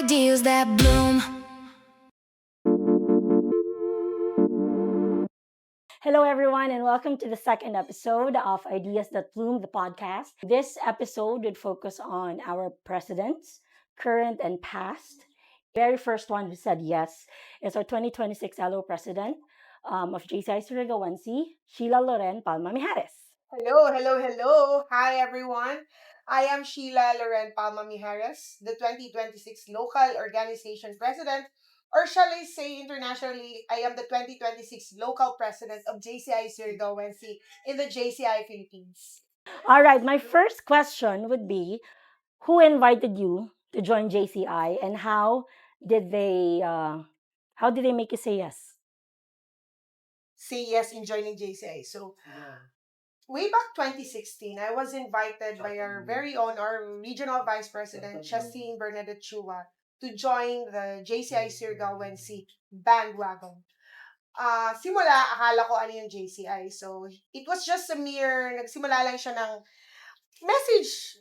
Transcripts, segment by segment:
ideas that bloom. Hello, everyone, and welcome to the second episode of Ideas That Bloom, the podcast. This episode would focus on our presidents, current and past. Very first one who said yes is our 2026 LO president of JCI Surigao-Wensi, Sheila Loren Palma Mijares. Hello, hello, hello. Hi, everyone. I am Sheila Loren Palma Mijares, the 2026 Local Organization President, or shall I say internationally, I am the 2026 Local President of JCI Surigao-Wensi in the JCI Philippines. All right, my first question would be, who invited you to join JCI, and how did they make you say yes? Say yes in joining JCI. So, way back 2016, I was invited by our very own, our regional vice president, Chastine Bernadette Chua, to join the JCI Surigao-Wensi bandwagon. Simula, akala ko ano yung JCI. So, it was just a mere, nagsimula lang siya ng message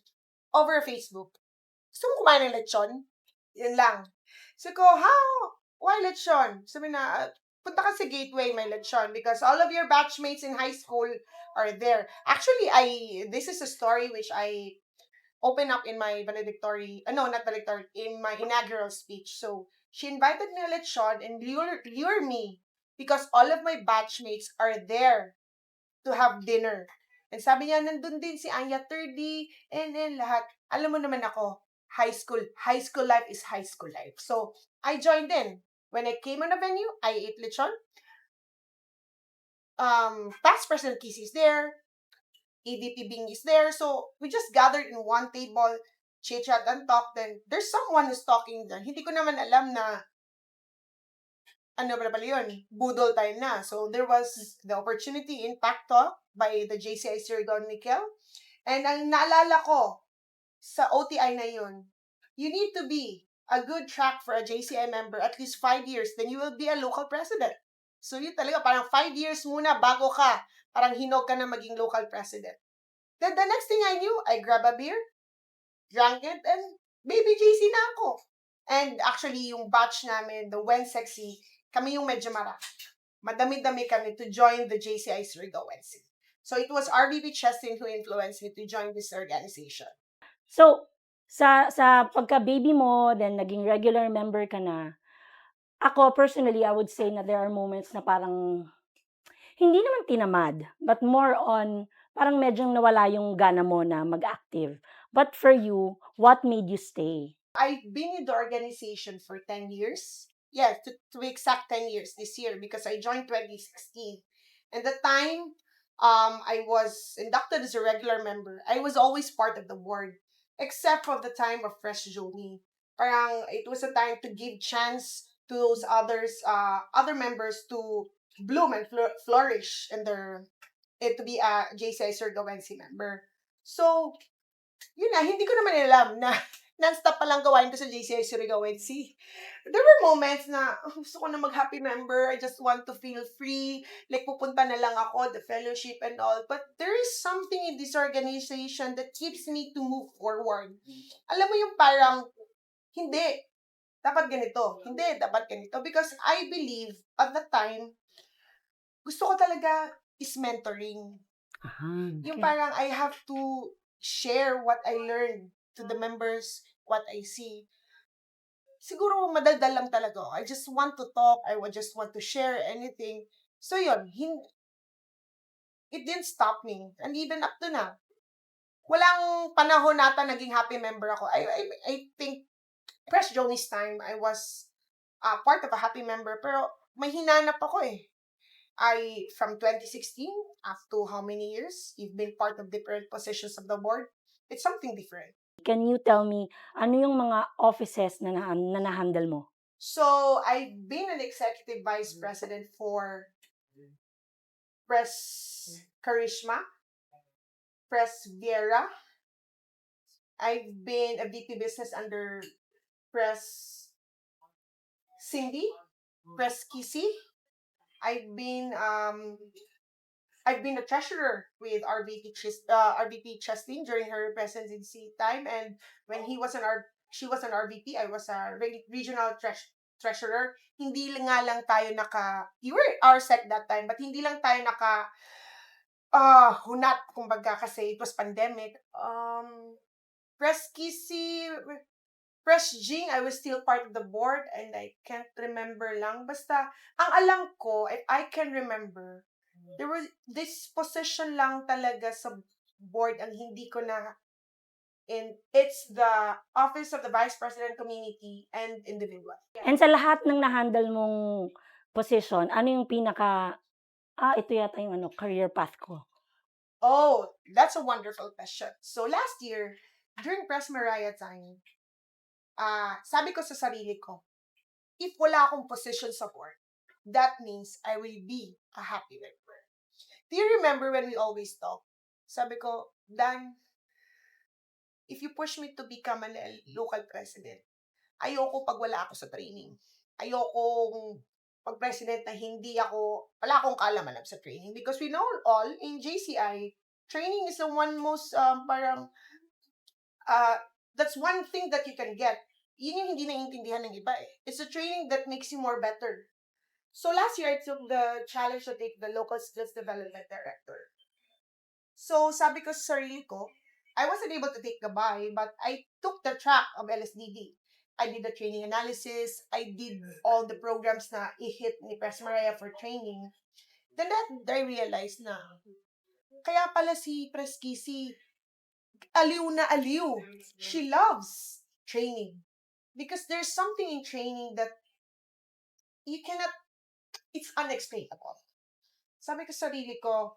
over Facebook. Gusto mo kumain ng lechon? Yun lang. So, ko, how? Why lechon? Sabi na, punta ka sa Gateway, may lechon. Because all of your batchmates in high school are there. Actually, this is a story which I open up in my valedictory, no, not valedictory, in my inaugural speech. So, she invited me to lechon and lure me because all of my batchmates are there to have dinner. And sabi niya, nandun din si Anya 30 and then lahat. Alam mo naman ako, high school life is high school life. So, I joined in. When I came on the venue, I ate lechon. Past President Kisi is there. EVP Bing is there. So, we just gathered in one table, chit-chat and talk. Then, there's someone who's talking dyan. Hindi ko naman alam na ano ba pala yun? Budol time na. So, there was the opportunity in Pack Talk by the JCI Surigao Nickel. And ang naalala ko sa OTI na yun, you need to be a good track for a JCI member at least 5 years, then you will be a local president. So, yun talaga, parang 5 years muna bago ka, parang hinog ka na maging local president. Then, the next thing I knew, I grab a beer, drank it, and baby JC na ako. And actually, yung batch namin, the When Sexy, kami yung medyo marami. Madami-dami kami to join the JCI Surigao-Wensi. So, it was RVP Chestin who influenced me to join this organization. So, sa pagka-baby mo, then naging regular member ka na, ako personally, I would say na there are moments na parang hindi naman tinamad, but more on parang medyo nawala yung gana mo na mag-active. But for you, what made you stay? I've been in the organization for 10 years. Yeah, to be exact 10 years this year because I joined 2016. And the time I was inducted as a regular member, I was always part of the board, except for the time of Fresh Journey. Parang it was a time to give chance to those other members to bloom and flourish in their to be a JCI Surigao-Wensi member. So, yun na, hindi ko naman alam na non-stop palang gawain ko sa JCI Surigao-Wensi. There were moments na gusto ko na mag-happy member, I just want to feel free, like pupunta na lang ako, the fellowship and all. But there is something in this organization that keeps me to move forward. Alam mo yung parang, hindi, dapat ganito. Hindi, dapat ganito. Because I believe, at the time, gusto ko talaga is mentoring. Yung parang I have to share what I learned to the members, what I see. Siguro madaldal lang talaga ako. I just want to talk. I would just want to share anything. So yun, it didn't stop me. And even up to now, walang panahon nata naging happy member ako. I think Press Johnny's time, I was part of a happy member. Pero may hinanap ako eh. From 2016, up to how many years, you've been part of different positions of the board. It's something different. Can you tell me, ano yung mga offices na na-handle mo? So, I've been an executive vice president for Press Charisma, Press Viera. I've been a VP business under Press Cindy, Press Kisi. I've been a treasurer with RVP Chestin during her presidency time, and when he was an she was an RVP, I was a regional treasurer. Hindi nga lang tayo you were our sec that time, but hindi lang tayo hunat, kumbaga, kasi it was pandemic. Press Kissy, Press Jing, I was still part of the board, and I can't remember lang. Basta, ang alam ko, if I can remember, there was this position lang talaga sa board ang hindi ko na, and it's the Office of the Vice President Community and Individual. And sa lahat ng na-handle mong position, ano yung pinaka, ito yata yung career path ko? Oh, that's a wonderful question. So last year, during Press Mariah time, sabi ko sa sarili ko, if wala akong position sa board, that means I will be a happy member. Do you remember when we always talk? Sabi ko, Dan, if you push me to become a local president, ayoko pag wala ako sa training. Ayoko pag president na wala akong kaalaman sa training. Because we know all, in JCI, training is the one most, that's one thing that you can get. Yun yung hindi naiintindihan ng iba eh. It's a training that makes you more better. So last year, I took the challenge to take the local skills development director. So sabi ko sa sarili ko, I wasn't able to take the buy, but I took the track of LSDD. I did the training analysis. I did all the programs na i-hit ni Press Mariah for training. Then I realized na, kaya pala si Press Kissy, aliw na aliw. She loves training. Because there's something in training that it's unexplainable. Sabi ko sa sarili ko,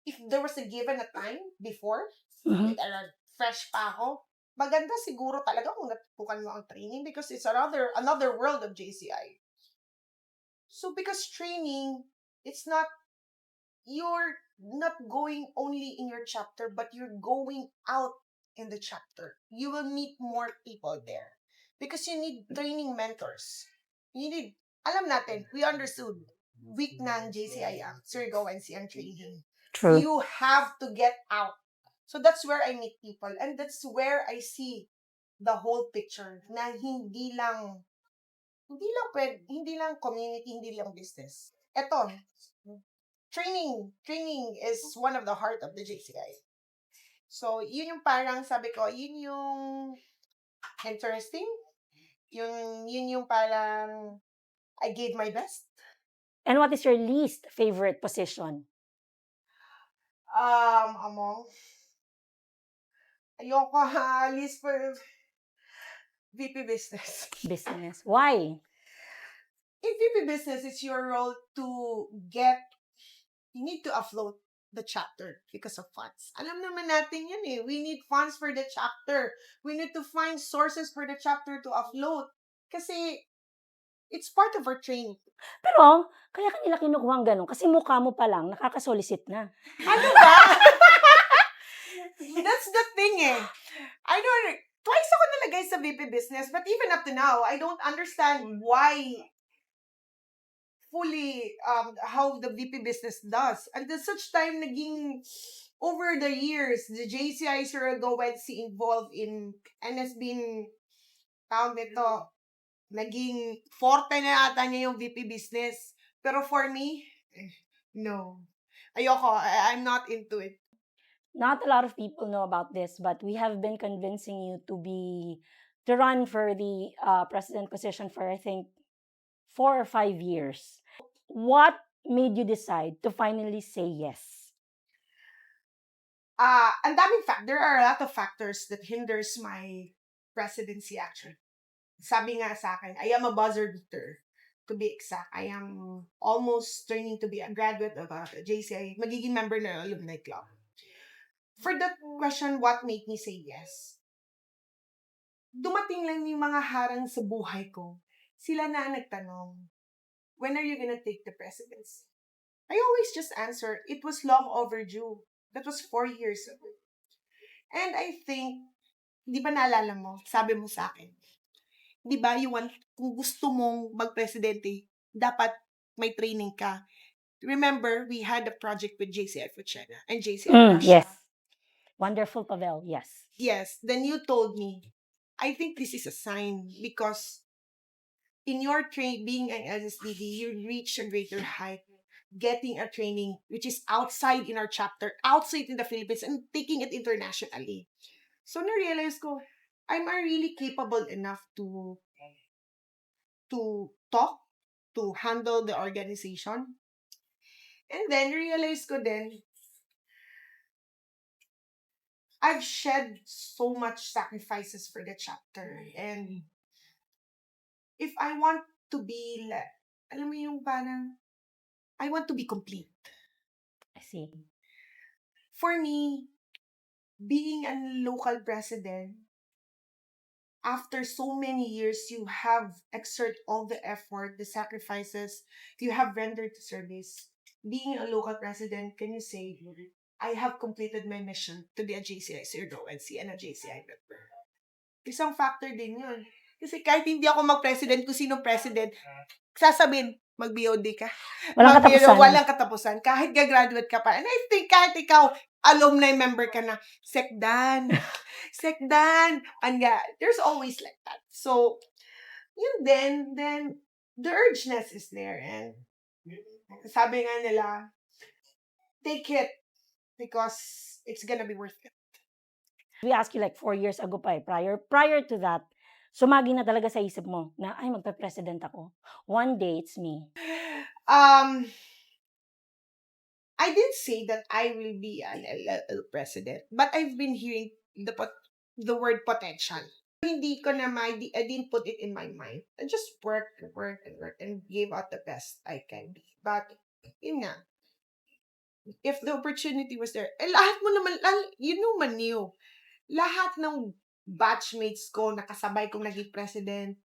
if there was a given a time before, fresh pa ako, maganda siguro talaga kung natutukan mo ang training because it's another world of JCI. So because training, you're not going only in your chapter, but you're going out in the chapter. You will meet more people there. Because you need training mentors. Alam natin, we understood, weak na ang JCI ang Surigao and ang training. True. You have to get out. So that's where I meet people. And that's where I see the whole picture na hindi lang community, hindi lang business. Eto, training is one of the heart of the JCI. So, yun yung parang sabi ko, yun yung interesting. Yun yung parang I gave my best. And what is your least favorite position? Ayoko least for VP Business. Business. Why? In VP Business, it's your role you need to afloat the chapter because of funds. Alam naman natin yun eh. We need funds for the chapter. We need to find sources for the chapter to afloat. Kasi, it's part of our training. Pero, kaya kanila kinukuha ang ganun. Kasi mukha mo pa lang, nakakasolisit na. Ano ba? That's the thing eh. Twice ako nalagay sa VP Business, but even up to now, I don't understand why fully how the VP Business does. Until such time, over the years, the JCI Surigao involved in, and has been, naging forte na ata niya yung VP Business. Pero for me, no. Ayoko, I'm not into it. Not a lot of people know about this, but we have been convincing you to run for the president position for, I think, 4 or 5 years. What made you decide to finally say yes? There are a lot of factors that hinders my presidency actually. Sabi nga sa akin, I am a buzzer beater. To be exact, I am almost turning to be a graduate of a JCI, magiging member ng alumni club. For that question, what made me say yes? Dumating lang yung mga harang sa buhay ko. Sila na nagtanong, when are you gonna take the presidency? I always just answer, it was long overdue. That was 4 years ago. And I think, di ba naalala mo, sabi mo sa akin, di ba, kung gusto mong mag-presidente, dapat may training ka. Remember, we had a project with JCI Fuchena and JCI Russia. Yes. Wonderful Pavel, yes. Yes. Then you told me, I think this is a sign because in your being an SSDD, you reach a greater height, getting a training which is outside in our chapter, outside in the Philippines, and taking it internationally. So na-realize ko, I'm really capable enough to talk, to handle the organization. And then realize ko then, I've shed so much sacrifices for the chapter. And if I want to be, alam mo yung parang, I want to be complete. I see. For me, being a local president, after so many years, you have exert all the effort, the sacrifices, you have rendered the service. Being a local president, can you say, I have completed my mission to be a JCI Zero and see and a JCI member? Isang factor din yun. Kasi kahit hindi ako mag-president, kung sino president, sasabihin, mag-BOD ka. Walang katapusan. Walang katapusan. Kahit gagraduate ka pa. And I think kahit ikaw, alumni member ka na, Sekdan, there's always like that. So, yun then the urgeness is there. And sabi nga nila, take it because it's gonna be worth it. We asked you like 4 years ago pa prior to that, sumagi na talaga sa isip mo na, ay, magpe-president ako. One day, it's me. I didn't say that I will be an LL president, but I've been hearing the word potential. Hindi ko na I didn't put it in my mind. I just worked and gave out the best I can be. But, yun nga, if the opportunity was there, lahat mo naman, lahat ng batchmates ko, nakasabay kong naging president,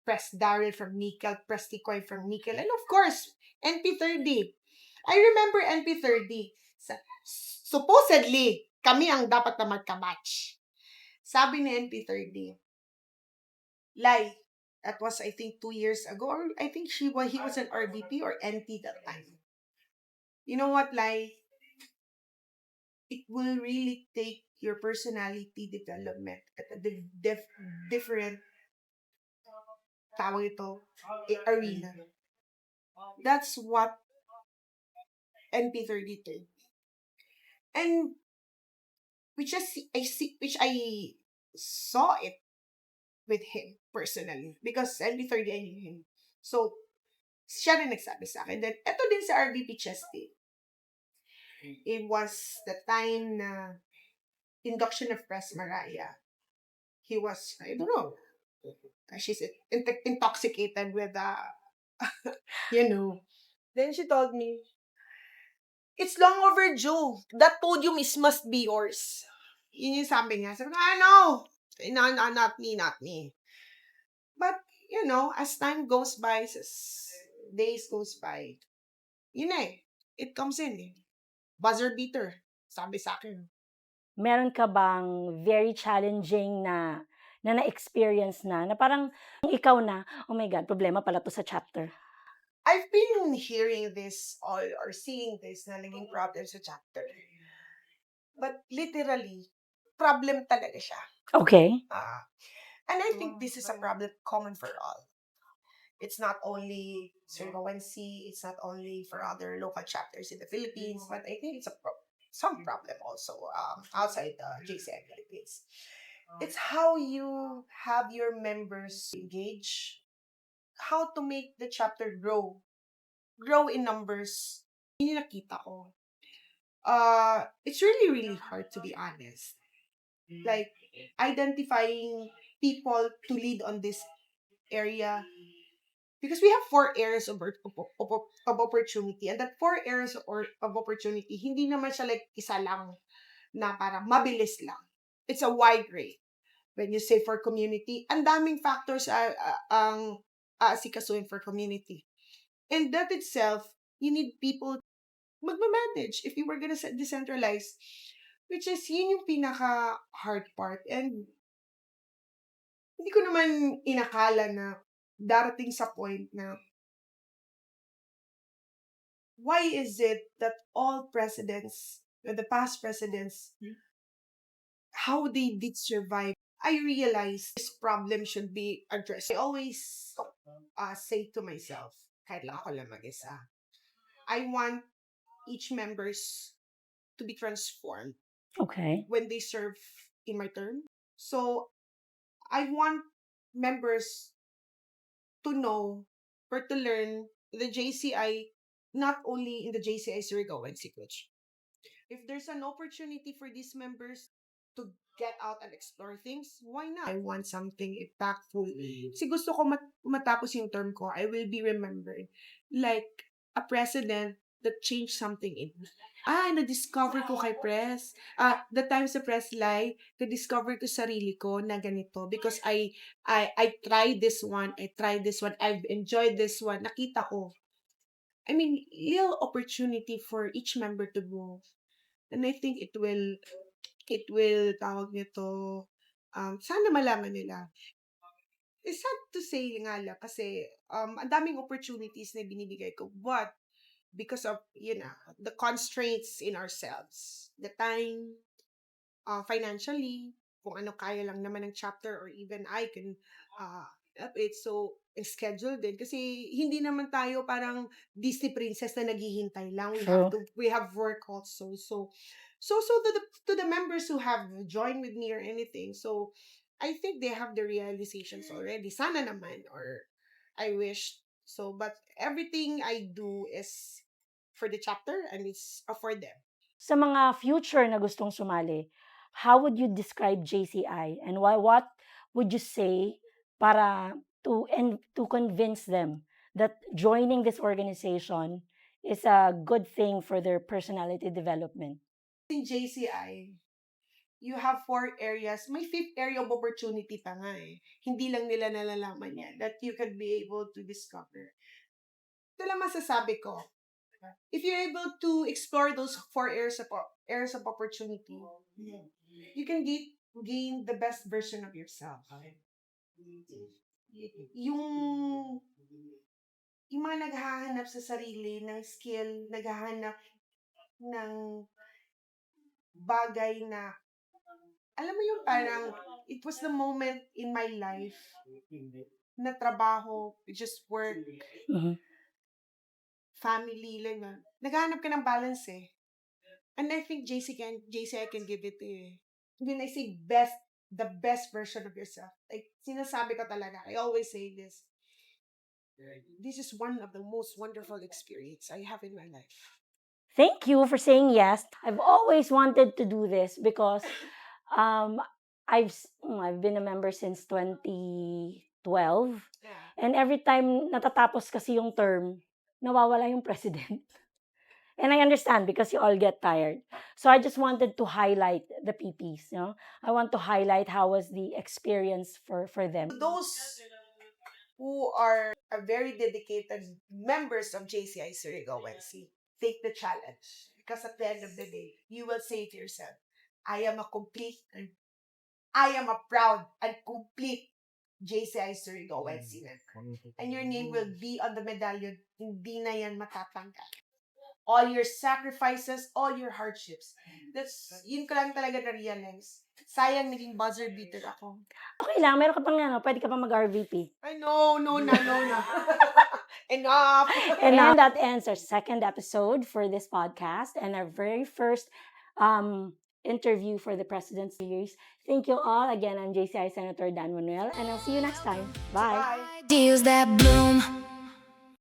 Pres Daryl from Nickel, Pres Tikoy from Nickel, and of course, NP30. I remember NP30. Supposedly, kami ang dapat na magka-match. Sabi ni NP30, Lai, that was I think 2 years ago, or I think he was an RVP or NP that time. You know what, Lai? It will really take your personality development at a different arena. That's what NP30 did. And which I saw it with him personally because NP30 I knew him. So, siya rin nagsabi sa akin. Then, eto din sa RVP Chesty. It was the time na induction of Pres Maraya. He was, I don't know, she's intoxicated with, Then she told me, it's long overdue. That podium must be yours. Yun yung sabi niya. Sabi ko, no, not me. But, as time goes by, as days goes by, it comes in. Buzzer beater, sabi sa akin. Meron ka bang very challenging na na-experience na parang ikaw na, oh my God, problema pala to sa chapter? I've been hearing this or seeing this na naging problem sa chapter. But literally, problem talaga siya. Okay. And I think this is a problem common for all. It's not only Surgawensi, it's not only for other local chapters in the Philippines, but I think it's some problem also outside the JCI Philippines. It's how you have your members engage, how to make the chapter grow in numbers. Yun yung nakita ko. It's really, really hard to be honest. Like, identifying people to lead on this area. Because we have 4 areas of opportunity. And that 4 areas of opportunity, hindi naman siya like isa lang na parang mabilis lang. It's a wide range. When you say for community, ang daming factors ang asikasuhin for community. And that itself, you need people magmamanage if you were gonna decentralize. Which is, yun yung pinaka-hard part. And hindi ko naman inakala na darating sa point na why is it that all presidents, the past presidents, how they did survive I realized this problem should be addressed. I always say to myself, kahit lang ako lang mag-isa, I want each members to be transformed Okay. when they serve in my term. So I want members to know or to learn the JCI, not only in the JCI Surigao and Secret. If there's an opportunity for these members to get out and explore things, why not? I want something impactful. Kasi gusto ko matapos yung term ko, I will be remembered like a president that changed something in me. Na-discover ko kay Press. The time sa Press Live, na-discover ko sarili ko na ganito because I tried this one, I've enjoyed this one, nakita ko. I mean, little opportunity for each member to move. And I think it will, tawag nito, sana malaman nila. It's sad to say nga lang kasi ang daming opportunities na binibigay ko. But because of, the constraints in ourselves, the time, financially, kung ano kaya lang naman ng chapter or even I can help it. So, schedule din. Kasi hindi naman tayo parang Disney princess na naghihintay lang. True. We have work also. So to the members who have joined with me or anything, so I think they have the realizations already. Sana naman, or I wish so. But everything I do is for the chapter and it's for them. Sa mga future na gustong sumali, how would you describe JCI and what would you say para to convince them that joining this organization is a good thing for their personality development? In JCI, you have 4 areas. May 5th area of opportunity pa nga eh. Hindi lang nila nalalaman yan that you can be able to discover. Ito lang masasabi ko. If you're able to explore those 4 areas of opportunity, you can gain the best version of yourself. Yung mga naghahanap sa sarili ng skill, naghahanap ng bagay na, alam mo yung parang, it was the moment in my life na trabaho, just work, Mhm. family, lang yun. Naghahanap ka ng balance eh. And I think JCI can give it to you. When I say the best version of yourself. Like, sinasabi ko talaga, I always say this. This is one of the most wonderful experience I have in my life. Thank you for saying yes. I've always wanted to do this because I've been a member since 2012. Yeah. And every time natatapos kasi yung term, nawawala yung president. And I understand because you all get tired. So I just wanted to highlight the PPs. I want to highlight how was the experience for them. Those who are very dedicated members of JCI Surigao NC, take the challenge. Because at the end of the day, you will say to yourself, I am a proud and complete JCI Surigao NC member. And your name will be on the medallion, hindi na yan matatanggal. All your sacrifices, all your hardships. Yun ko lang talaga na-realize. Sayang naging buzzer beater ako. Okay lang, meron ka pang pwede ka pang mag-RVP. I know, no na. Enough. And that ends our second episode for this podcast and our very first interview for the President's Series. Thank you all. Again, I'm JCI Senator Dan Manuel, and I'll see you next time. Bye. Bye. Ideas that bloom